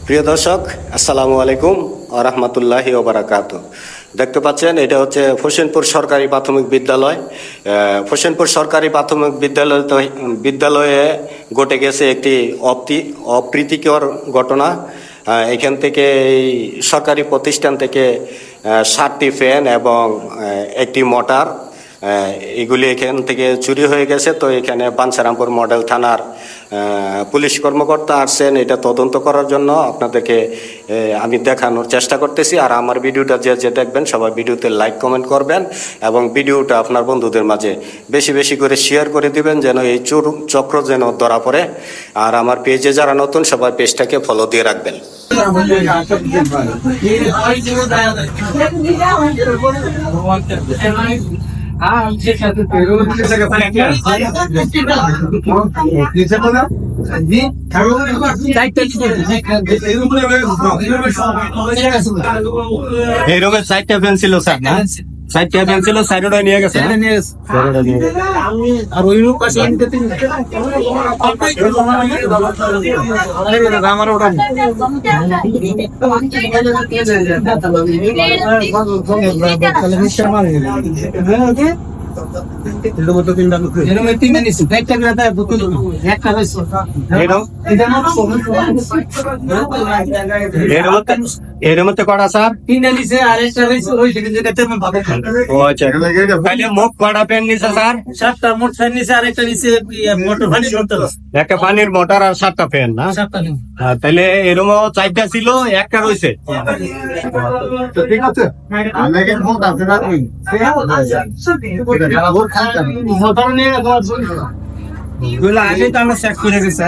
প্রিয় দর্শক, আসসালামু আলাইকুম ওয়া রাহমাতুল্লাহি ওয়া বারাকাতুহু। দেখতে পাচ্ছেন এটা হচ্ছে হোসেনপুর সরকারি প্রাথমিক বিদ্যালয়। হোসেনপুর সরকারি প্রাথমিক বিদ্যালয়ে ঘটে গেছে একটি অপ্রীতিকর ঘটনা। এখান থেকে এই সরকারি প্রতিষ্ঠান থেকে 7টি ফ্যান এবং একটি মোটর এগুলি এখান থেকে চুরি হয়ে গেছে। তো এখানে বাঞ্ছারামপুর মডেল থানার পুলিশ কর্মকর্তা আসছেন এটা তদন্ত করার জন্য। আপনাদেরকে আমি দেখানোর চেষ্টা করতেছি। আর আমার ভিডিওটা যে দেখবেন সবাই ভিডিওতে লাইক কমেন্ট করবেন এবং ভিডিওটা আপনার বন্ধুদের মাঝে বেশি বেশি করে শেয়ার করে দিবেন যেন এই চক্র যেন ধরা পড়ে। আর আমার পেজে যারা নতুন সবাই পেজটাকে ফলো দিয়ে রাখবেন। এই রুমের 4টা ফ্যান ছিল স্যার, না 4টা ফ্যান ছিল, 4টা নিয়ে গেছে। আর ওই রুম পাশে আমার ওটা কটা স্যার? 3টা নিচে আর একটা ওই মুখ কটা পেন নিচে স্যার? 7টা মোট ফ্যান নিচে আর একটা নিচে মোটর পানির মোটর, একটা পানির মোটর আর 7টা ফ্যান, না? 7টা। তাহলে এরকম 4টা ছিল, একটা রয়েছে। ঠিক আছে, আগে তো আমরা চেক করে গেছি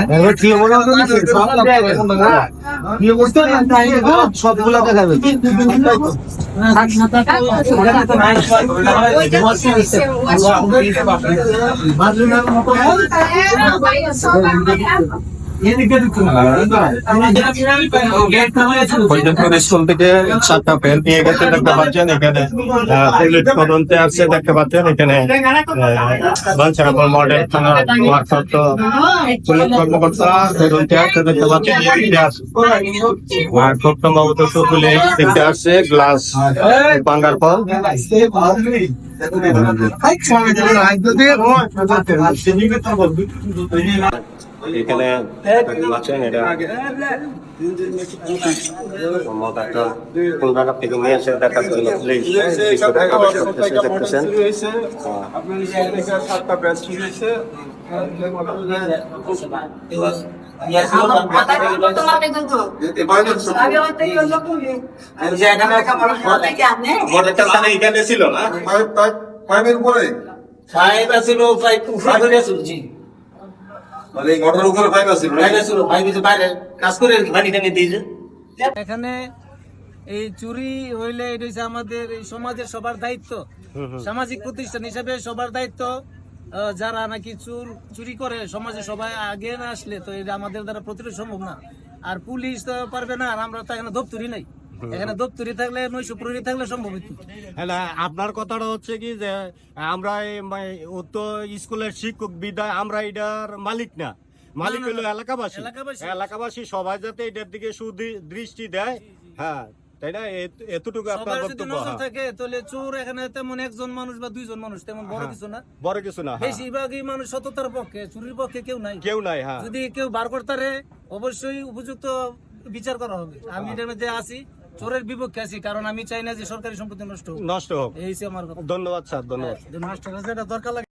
সবগুলো দেখাবে। স্কুল থেকে 7টা ফ্যান নিয়ে গেছে দেখতে পাচ্ছেন। এখানে পুলিশ তদন্তে আসছে দেখতে পাচ্ছেন। এখানে বাঞ্ছারামপুর মডেল থানার ভারপ্রাপ্ত পুলিশ কর্মকর্তা তদন্তে আসছে দেখতে পাচ্ছেন। আর খুব সম্ভবত সকলে দেখতে আসছে গ্লাস ভাঙার পর। এখানে আছেন এটা কোন জায়গা থেকে নিয়ে এসে দেখা এখানে ছিল না ফাইভের উপরে ফাইভ আছিল জি মানে মোটর উপরে ফাইভ আছিল বাইরে কাজ করে পানি টানি দিয়েছে। এখানে এই চুরি হইলে এটা হচ্ছে আমাদের এই সমাজের সবার দায়িত্ব, সামাজিক প্রতিষ্ঠান হিসাবে সবার দায়িত্ব। যারা নাকি চুরি করে সমাজে সবাই আগে না আসলে তো এটা আমাদের দ্বারা প্রতিরোধ সম্ভব না। আর পুলিশ তো পারবে না, আর আমরা তো এখানে দপ্তরি নাই। এখানে দপ্তরি থাকলে 900 প্রহরী থাকলে সম্ভব হইতো। আপনার কথাটা হচ্ছে কি যে আমরা তো স্কুলের শিক্ষক বিদায় আমরা এটার মালিক না, মালিক হলো এলাকাবাসী সবাই যাতে এটার দিকে সুদৃষ্টি দেয়। হ্যাঁ, তাই না? এতটুকু আপনার বক্তব্য থাকে। তাহলে চোর এখানে তেমন একজন মানুষ বা 2জন মানুষ, তেমন বড় কিছু না। বেশিরভাগই মানুষ সততার পক্ষে, চুরির পক্ষে কেউ নাই। হ্যাঁ, যদি কেউ বার করতে অবশ্যই উপযুক্ত বিচার করা হবে। আমি এটার মধ্যে আছি, চোরের বিপক্ষে আছি, কারণ আমি চাই না যে সরকারি সম্পত্তি নষ্ট হোক। এই আমার কথা। ধন্যবাদ স্যার, ধন্যবাদ। নষ্ট দরকার লাগে।